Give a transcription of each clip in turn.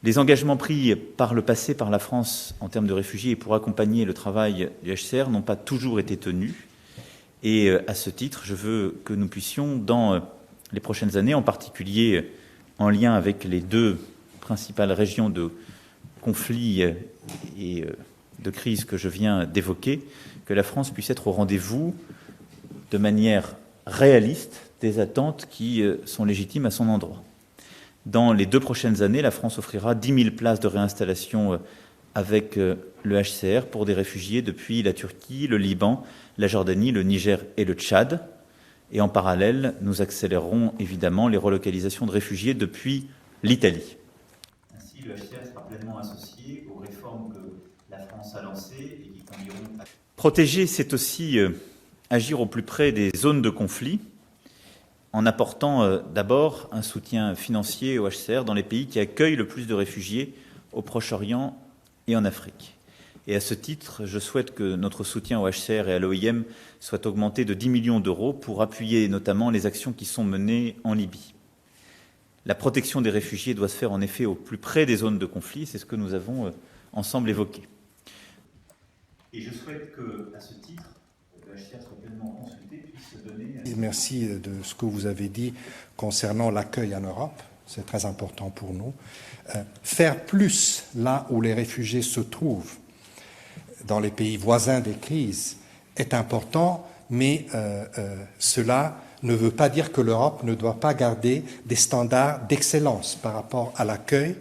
Les engagements pris par le passé par la France en termes de réfugiés et pour accompagner le travail du HCR n'ont pas toujours été tenus. Et à ce titre, je veux que nous puissions, dans les prochaines années, en particulier en lien avec les deux principales régions de conflit et de crise que je viens d'évoquer, que la France puisse être au rendez-vous de manière réaliste des attentes qui sont légitimes à son endroit. Dans les 2 prochaines années, la France offrira 10 000 places de réinstallation avec le HCR pour des réfugiés depuis la Turquie, le Liban, la Jordanie, le Niger et le Tchad. Et en parallèle, nous accélérerons évidemment les relocalisations de réfugiés depuis l'Italie. Ainsi, le HCR sera pleinement associé aux réformes que la France a lancées et qui conduiront à... Protéger, c'est aussi agir au plus près des zones de conflit, en apportant d'abord un soutien financier au HCR dans les pays qui accueillent le plus de réfugiés au Proche-Orient et en Afrique. Et à ce titre, je souhaite que notre soutien au HCR et à l'OIM soit augmenté de 10 millions d'euros pour appuyer notamment les actions qui sont menées en Libye. La protection des réfugiés doit se faire en effet au plus près des zones de conflit, c'est ce que nous avons ensemble évoqué. Et je souhaite qu'à ce titre, le HCR soit pleinement consulté, puisse se donner... Merci de ce que vous avez dit concernant l'accueil en Europe, c'est très important pour nous. Faire plus là où les réfugiés se trouvent, dans les pays voisins des crises, est important, mais cela ne veut pas dire que l'Europe ne doit pas garder des standards d'excellence par rapport à l'accueil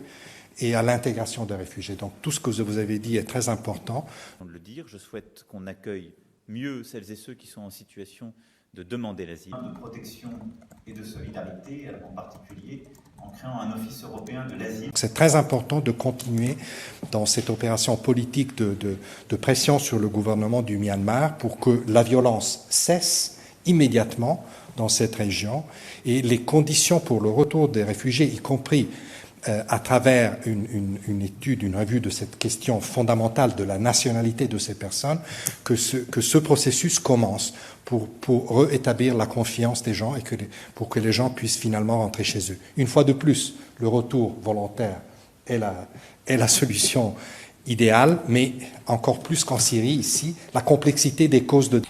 et à l'intégration des réfugiés. Donc tout ce que vous avez dit est très important. De le dire, je souhaite qu'on accueille mieux celles et ceux qui sont en situation de demander l'asile. De protection et de solidarité, en particulier en créant un office européen de l'asile. C'est très important de continuer dans cette opération politique de pression sur le gouvernement du Myanmar pour que la violence cesse immédiatement dans cette région et les conditions pour le retour des réfugiés, y compris à travers une étude, une revue de cette question fondamentale de la nationalité de ces personnes, que ce processus commence pour rétablir la confiance des gens et pour que les gens puissent finalement rentrer chez eux. Une fois de plus, le retour volontaire est la solution idéale, mais encore plus qu'en Syrie, ici, la complexité des causes de...